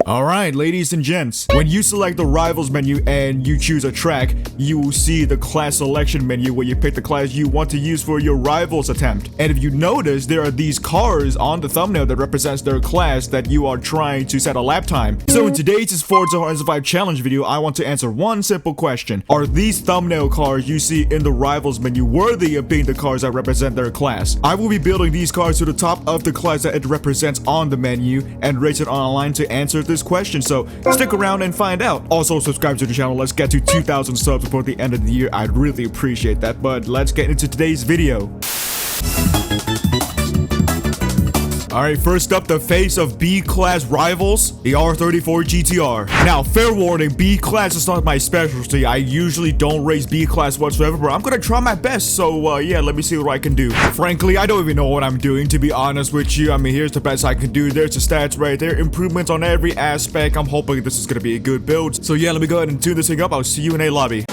Alright, ladies and gents, when you select the rivals menu and you choose a track, you will see the class selection menu where you pick the class you want to use for your rivals attempt. And if you notice, there are these cars on the thumbnail that represents their class that you are trying to set a lap time. So in today's Forza Horizon 5 challenge video, I want to answer one simple question. Are these thumbnail cars you see in the rivals menu worthy of being the cars that represent their class? I will be building these cars to the top of the class that it represents on the menu and race it online to answer this question, so stick around and find out. Also subscribe to the channel. Let's get to 2,000 subs before the end of the year. I'd really appreciate that, but let's get into today's video. Alright, first up, the face of B-Class rivals, the R34 GTR. Now, fair warning, B-Class is not my specialty. I usually don't race B-Class whatsoever, but I'm gonna try my best, so yeah, let me see what I can do. Frankly, I don't even know what I'm doing, to be honest with you. I mean, here's the best I can do. There's the stats right there, improvements on every aspect. I'm hoping this is gonna be a good build. So yeah, let me go ahead and tune this thing up. I'll see you in a lobby.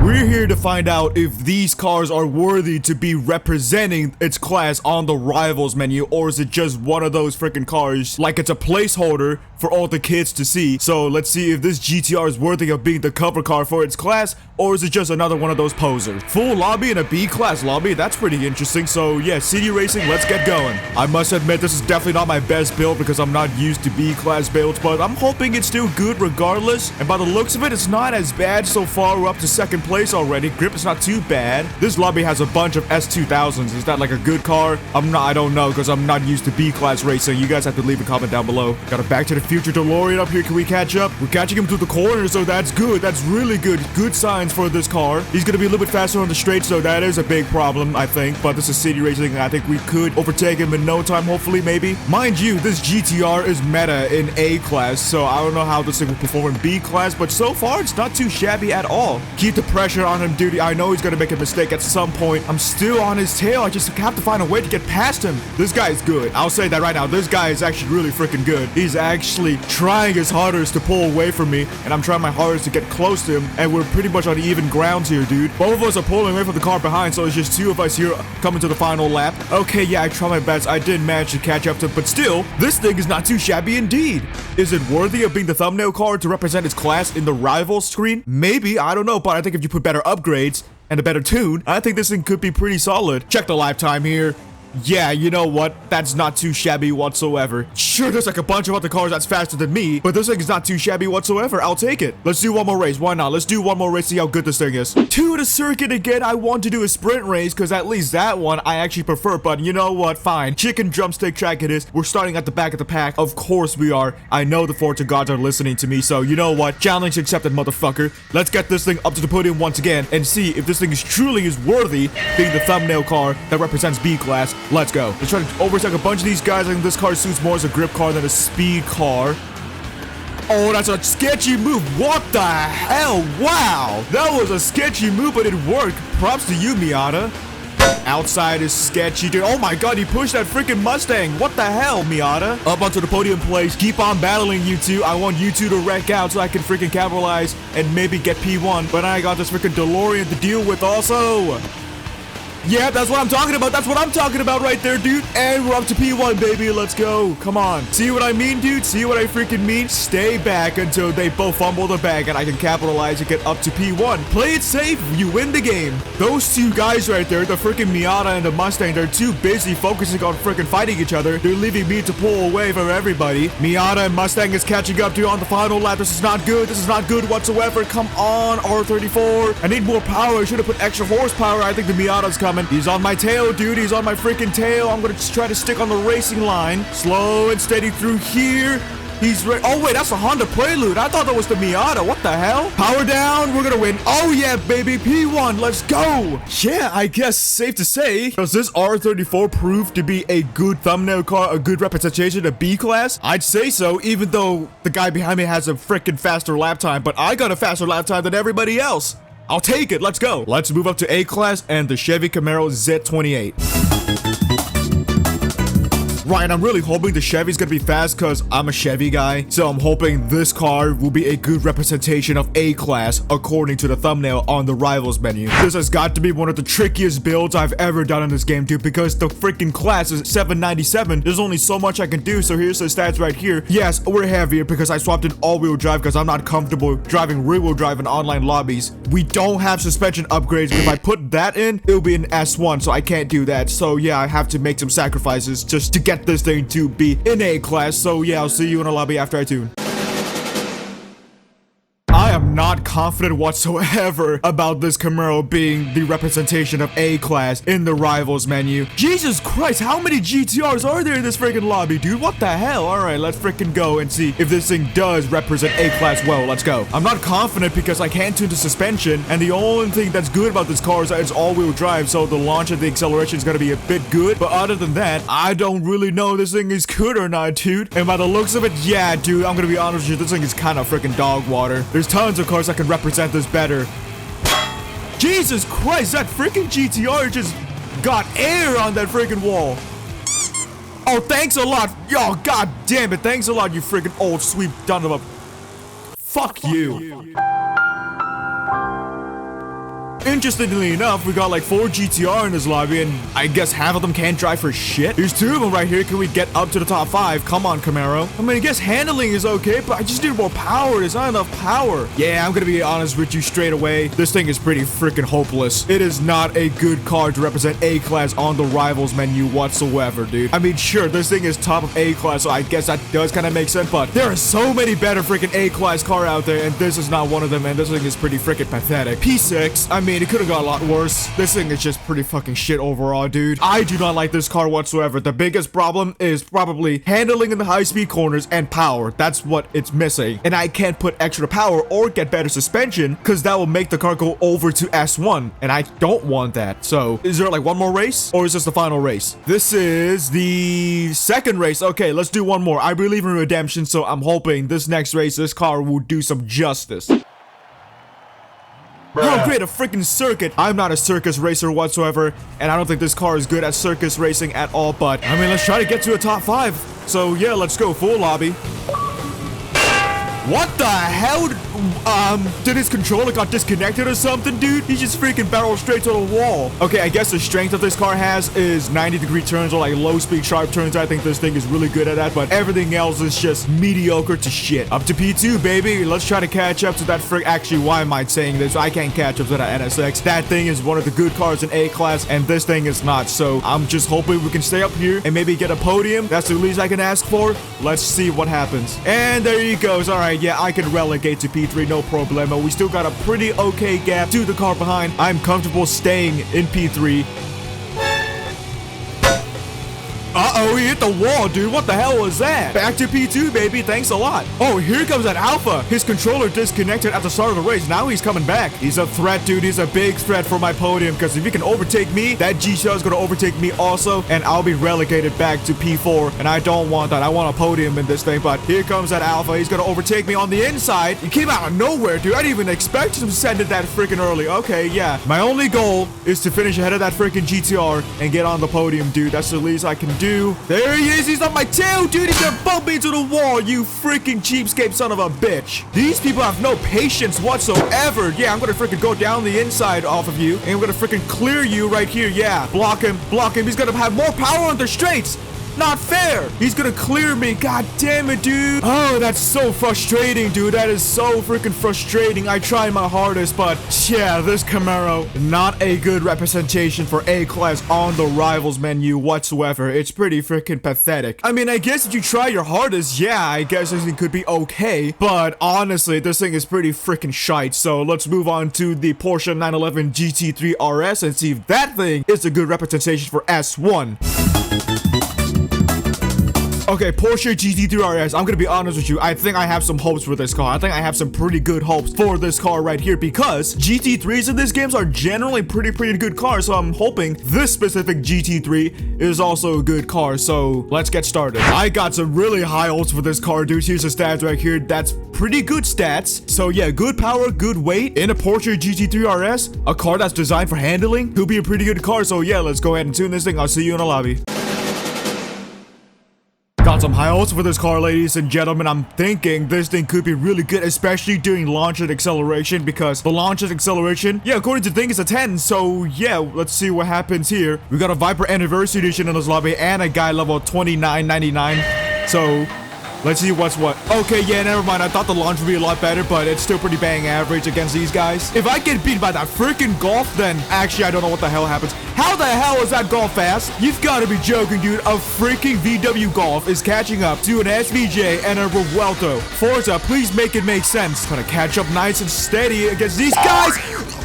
We're here to find out if these cars are worthy to be representing its class on the rivals menu, or is it just one of those freaking cars like it's a placeholder for all the kids to see. So let's see if this GTR is worthy of being the cover car for its class, or is it just another one of those posers. Full lobby in a B-Class lobby, that's pretty interesting. So yeah, city racing, let's get going. I must admit, this is definitely not my best build because I'm not used to B-Class builds, but I'm hoping it's still good regardless. And by the looks of it, it's not as bad so far. We're up to second place already. Grip is not too bad. This lobby has a bunch of S2000s. Is that like a good car? I don't know because I'm not used to B-Class racing. You guys have to leave a comment down below. Got a Back to the Future DeLorean up here. Can we catch up? We're catching him through the corner, so that's good. That's really good. Good signs for this car. He's gonna be a little bit faster on the straight, so that is a big problem, I think. But this is city racing, and I think we could overtake him in no time, hopefully, maybe. Mind you, this GTR is meta in A-Class, so I don't know how this thing will perform in B-Class, but so far, it's not too shabby at all. Keep the pressure on him, dude. I know he's gonna make a mistake at some point. I'm still on his tail. I just have to find a way to get past him. This guy is good. I'll say that right now. This guy is actually really freaking good. He's actually trying his hardest to pull away from me, and I'm trying my hardest to get close to him, and we're pretty much on even grounds here, dude. Both of us are pulling away from the car behind, so it's just two of us here coming to the final lap. Okay, yeah, I try my best. I did manage to catch up to him, but still, this thing is not too shabby indeed. Is it worthy of being the thumbnail car to represent its class in the rivals screen? Maybe, I don't know, but I think if you put better upgrades and a better tune, I think this thing could be pretty solid. Check the lifetime here. Yeah, you know what? That's not too shabby whatsoever. Sure, there's like a bunch of other cars that's faster than me, but this thing is not too shabby whatsoever. I'll take it. Let's do one more race. Why not? Let's do one more race, see how good this thing is. To the circuit again. I want to do a sprint race because at least that one I actually prefer, but you know what? Fine. Chicken drumstick track it is. We're starting at the back of the pack. Of course we are. I know the Forza gods are listening to me, so you know what? Challenge accepted, motherfucker. Let's get this thing up to the podium once again and see if this thing is truly worthy being the thumbnail car that represents B-Class. Let's go. Let's try to overtake a bunch of these guys. I think this car suits more as a grip car than a speed car. Oh, that's a sketchy move. What the hell? Wow. That was a sketchy move, but it worked. Props to you, Miata. Outside is sketchy, dude. Oh my god, he pushed that freaking Mustang. What the hell, Miata? Up onto the podium place. Keep on battling, you two. I want you two to wreck out so I can freaking capitalize and maybe get P1. But I got this freaking DeLorean to deal with also. Yeah, that's what I'm talking about. That's what I'm talking about right there, dude. And we're up to P1, baby. Let's go. Come on. See what I mean, dude? See what I freaking mean? Stay back until they both fumble the bag and I can capitalize and get up to P1. Play it safe. You win the game. Those two guys right there, the freaking Miata and the Mustang, they're too busy focusing on freaking fighting each other. They're leaving me to pull away from everybody. Miata and Mustang is catching up to you on the final lap. This is not good. This is not good whatsoever. Come on, R34. I need more power. I should have put extra horsepower. I think the Miata's coming. He's on my tail, dude. He's on my freaking tail. I'm gonna just try to stick on the racing line. Slow and steady through here. He's right. Oh, wait, that's a Honda Prelude. I thought that was the Miata. What the hell? Power down. We're gonna win. Oh, yeah, baby. P1. Let's go. Yeah, I guess safe to say. Does this R34 prove to be a good thumbnail car, a good representation of B-Class? I'd say so, even though the guy behind me has a freaking faster lap time, but I got a faster lap time than everybody else. I'll take it. Let's go. Let's move up to A-Class and the Chevy Camaro Z28. Right, I'm really hoping the Chevy's gonna be fast because I'm a Chevy guy. So I'm hoping this car will be a good representation of A-Class according to the thumbnail on the Rivals menu. This has got to be one of the trickiest builds I've ever done in this game, dude, because the freaking class is 797. There's only so much I can do, so here's the stats right here. Yes, we're heavier because I swapped in all-wheel drive because I'm not comfortable driving rear-wheel drive in online lobbies. We don't have suspension upgrades, but if I put that in, it'll be an S1, so I can't do that. So yeah, I have to make some sacrifices just to get this thing to be in A-Class. So yeah, I'll see you in a lobby after I tune. I am not confident whatsoever about this Camaro being the representation of A-Class in the Rivals menu. Jesus Christ, how many GTRs are there in this freaking lobby, dude? What the hell? Alright, let's freaking go and see if this thing does represent A-Class well. Let's go. I'm not confident because I can't tune the suspension, and the only thing that's good about this car is that it's all-wheel drive, so the launch and the acceleration is gonna be a bit good, but other than that, I don't really know if this thing is good or not, dude. And by the looks of it, yeah, dude, I'm gonna be honest with you, this thing is kind of freaking dog water. There's tons of cars that can represent this better. Jesus Christ, that freaking GTR just got air on that freaking wall. Oh, thanks a lot. Yo, god damn it. Thanks a lot, you freaking old sweet son of a... Fuck you. Interestingly enough, we got like 4 GTR in this lobby, and I guess half of them can't drive for shit. There's 2 of them right here. Can we get up to the top 5? Come on, Camaro. I mean, I guess handling is okay, but I just need more power. There's not enough power. Yeah, I'm gonna be honest with you straight away. This thing is pretty freaking hopeless. It is not a good car to represent A-Class on the Rivals menu whatsoever, dude. I mean, sure, this thing is top of A-Class, so I guess that does kind of make sense, but there are so many better freaking A-Class car out there, and this is not one of them, and this thing is pretty freaking pathetic. P6, I mean, it could have got a lot worse. This thing is just pretty fucking shit overall, dude. I do not like this car whatsoever. The biggest problem is probably handling in the high-speed corners and power. That's what it's missing. And I can't put extra power or get better suspension because that will make the car go over to S1. And I don't want that. So, is there like one more race? Or is this the final race? This is the second race. Okay, let's do one more. I believe in redemption, so I'm hoping this next race, this car will do some justice. Oh, great, a freaking circuit. I'm not a circus racer whatsoever, and I don't think this car is good at circus racing at all, but, I mean, let's try to get to a top 5. So, yeah, let's go. Full lobby. What the hell? Did his controller got disconnected or something, dude? He just freaking barreled straight to the wall. Okay, I guess the strength that this car has is 90-degree turns or like low-speed sharp turns. I think this thing is really good at that, but everything else is just mediocre to shit. Up to P2, baby. Let's try to catch up to that Actually, why am I saying this? I can't catch up to that NSX. That thing is one of the good cars in A-Class, and this thing is not. So I'm just hoping we can stay up here and maybe get a podium. That's the least I can ask for. Let's see what happens. And there he goes. All right, yeah, I can relegate to P3, no problemo. We still got a pretty okay gap to the car behind. I'm comfortable staying in P3. Uh-oh, he hit the wall, dude. What the hell was that? Back to P2, baby. Thanks a lot. Oh, here comes that Alpha. His controller disconnected at the start of the race. Now he's coming back. He's a threat, dude. He's a big threat for my podium, because if he can overtake me, that G-Shell is going to overtake me also, and I'll be relegated back to P4, and I don't want that. I want a podium in this thing, but here comes that Alpha. He's going to overtake me on the inside. He came out of nowhere, dude. I didn't even expect him to send it that freaking early. Okay, yeah. My only goal is to finish ahead of that freaking GTR and get on the podium, dude. That's the least I can do. There he is. He's on my tail, dude. He's gonna bump me into the wall, you freaking cheapskate son of a bitch. These people have no patience whatsoever. Yeah, I'm gonna freaking go down the inside off of you, and I'm gonna freaking clear you right here. Yeah, block him, block him. He's gonna have more power on the straights. Not fair. He's gonna clear me. God damn it, dude. Oh, that's so frustrating, dude. That is so freaking frustrating. I tried my hardest, but yeah, this Camaro, not a good representation for A-Class on the Rivals menu whatsoever. It's pretty freaking pathetic. I mean, I guess if you try your hardest, yeah, I guess this thing could be okay, but honestly, this thing is pretty freaking shite. So let's move on to the Porsche 911 GT3 RS and see if that thing is a good representation for S1. Okay, Porsche GT3 RS, I'm gonna be honest with you, I think I have some hopes for this car. I think I have some pretty good hopes for this car right here because GT3s in these games are generally pretty good cars, so I'm hoping this specific GT3 is also a good car, so let's get started. I got some really high hopes for this car, dude. Here's the stats right here. That's pretty good stats. So yeah, good power, good weight in a Porsche GT3 RS, a car that's designed for handling, could be a pretty good car, so yeah, let's go ahead and tune this thing. I'll see you in the lobby. Got some high hopes for this car, ladies and gentlemen. I'm thinking this thing could be really good, especially during launch and acceleration, because the launch and acceleration, yeah, according to the thing, is a 10. So yeah, let's see what happens here. We got a Viper Anniversary Edition in this lobby and a guy level 29.99. So let's see what's what. Okay, yeah, never mind. I thought the launch would be a lot better, but it's still pretty bang average against these guys. If I get beat by that freaking Golf, then actually I don't know what the hell happens. How the hell is that Golf fast? You've got to be joking, dude. A freaking VW Golf is catching up to an SVJ and a Revuelto. Forza, please make it make sense. Gonna catch up nice and steady against these guys.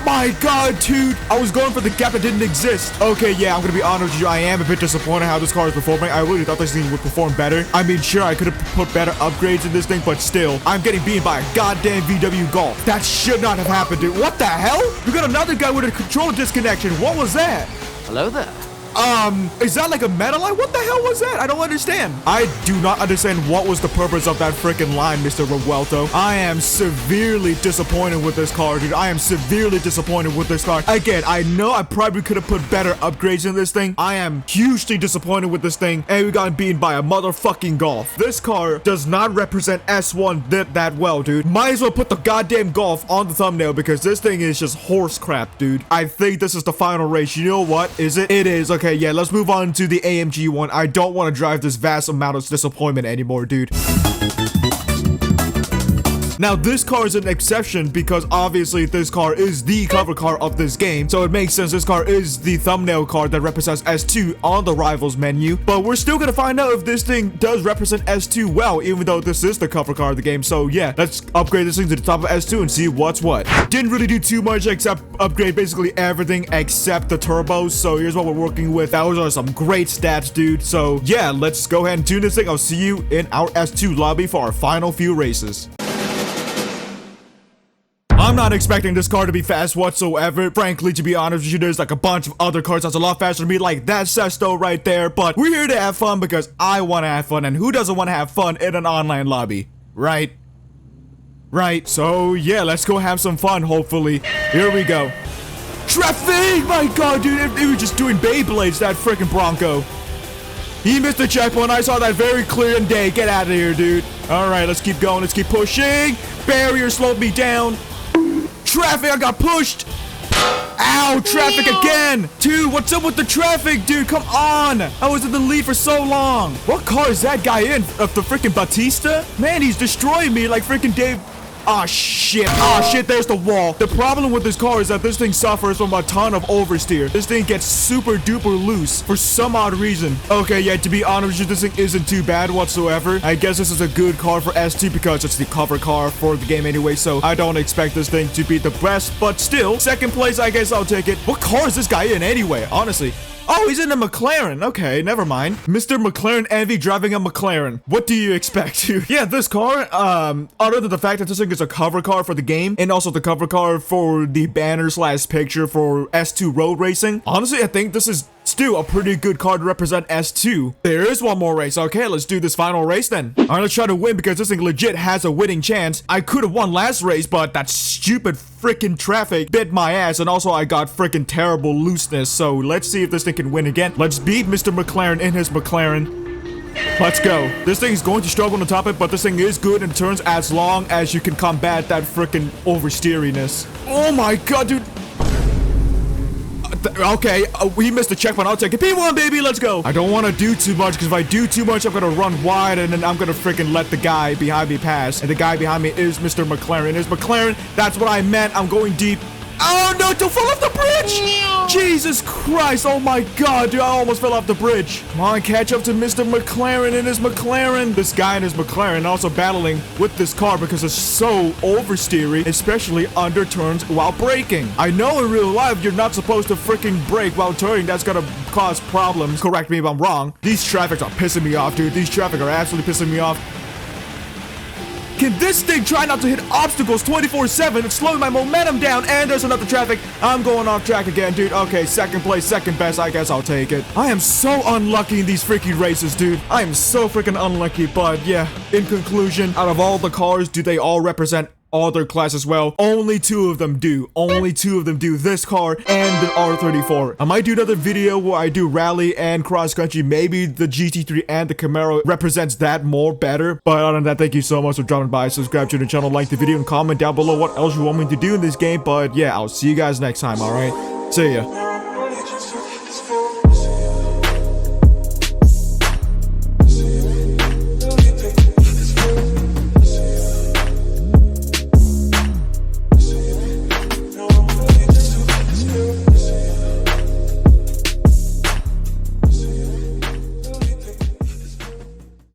My god, dude. I was going for the gap that didn't exist. Okay, yeah, I'm gonna be honest with you. I am a bit disappointed how this car is performing. I really thought this thing would perform better. I mean, sure, I could have put better upgrades in this thing, but still, I'm getting beaten by a goddamn VW Golf. That should not have happened, dude. What the hell? We got another guy with a control disconnection. What was that? Hello there. Is that like a meta line? What the hell was that? I don't understand. I do not understand what was the purpose of that freaking line, Mr. Revuelto. I am severely disappointed with this car, dude. I am severely disappointed with this car. Again, I know I probably could have put better upgrades in this thing. I am hugely disappointed with this thing, and we got beaten by a motherfucking Golf. This car does not represent S1 that well, dude. Might as well put the goddamn Golf on the thumbnail because this thing is just horse crap, dude. I think this is the final race. You know what? Is it? It is. Okay, yeah, let's move on to the AMG one. I don't want to drive this vast amount of disappointment anymore, dude. Now, this car is an exception because obviously this car is the cover car of this game. So it makes sense this car is the thumbnail car that represents S2 on the Rivals menu. But we're still going to find out if this thing does represent S2 well, even though this is the cover car of the game. So yeah, let's upgrade this thing to the top of S2 and see what's what. Didn't really do too much except upgrade basically everything except the turbos. So here's what we're working with. Those are some great stats, dude. So yeah, let's go ahead and tune this thing. I'll see you in our S2 lobby for our final few races. I'm not expecting this car to be fast whatsoever. Frankly, to be honest with you, there's like a bunch of other cars that's a lot faster than me, like that Sesto right there. But we're here to have fun because I want to have fun, and who doesn't want to have fun in an online lobby, right? Right. So yeah, let's go have some fun, hopefully. Here we go. Traffic! My god, dude, it was just doing Beyblades, that freaking Bronco. He missed the checkpoint. I saw that very clear and day. Get out of here, dude. All right, let's keep going. Let's keep pushing. Barrier slowed me down. Traffic, I got pushed. Ow, traffic again. Dude, what's up with the traffic, dude? Come on. I was in the lead for so long. What car is that guy in? Of the freaking Batista? Man, he's destroying me like freaking Dave. Oh shit. Oh shit, there's the wall. The problem with this car is that this thing suffers from a ton of oversteer. This thing gets super duper loose for some odd reason. Okay, yeah, to be honest with you, this thing isn't too bad whatsoever. I guess this is a good car for S2 because it's the cover car for the game anyway, so I don't expect this thing to be the best, but still, second place, I guess I'll take it. What car is this guy in anyway, honestly? Oh, he's in a McLaren. Okay, never mind. Mr. McLaren Envy driving a McLaren. What do you expect? Yeah, this car, other than the fact that this thing is a cover car for the game and also the cover car for the banner slash picture for S2 road racing, honestly, I think this is still a pretty good car to represent S2. There is one more race. Okay, let's do this final race then. All right, let's try to win because this thing legit has a winning chance. I could have won last race, but that stupid freaking traffic bit my ass, and also I got freaking terrible looseness. So let's see if this thing can win again. Let's beat Mr. McLaren in his McLaren. Let's go. This thing is going to struggle to top it, but this thing is good in turns as long as you can combat that freaking oversteeriness. Oh my god, dude. Okay, we missed the checkpoint. I'll take it. P1, baby, let's go. I don't want to do too much because if I do too much, I'm going to run wide and then I'm going to freaking let the guy behind me pass. And the guy behind me is Mr. McLaren. It's McLaren. That's what I meant. I'm going deep. Oh, no, don't fall off the bridge. Jesus Christ. Oh, my God, dude. I almost fell off the bridge. Come on, catch up to Mr. McLaren and his McLaren. This guy and his McLaren also battling with this car because it's so oversteery, especially under turns while braking. I know in real life you're not supposed to freaking brake while turning. That's going to cause problems. Correct me if I'm wrong. These traffics are pissing me off, dude. These traffic are absolutely pissing me off. Can this thing try not to hit obstacles 24/7? It's slowing my momentum down, and there's another traffic. I'm going off track again, dude. Okay, second place, second best. I guess I'll take it. I am so unlucky in these freaking races, dude. I am so freaking unlucky, but yeah. In conclusion, out of all the cars, do they all represent other class as well. Only two of them do. Only two of them do, this car and the R34. I might do another video where I do rally and cross country. Maybe the GT3 and the Camaro represents that more better. But other than that, thank you so much for dropping by. Subscribe to the channel, like the video, and comment down below what else you want me to do in this game. But yeah, I'll see you guys next time, alright? See ya.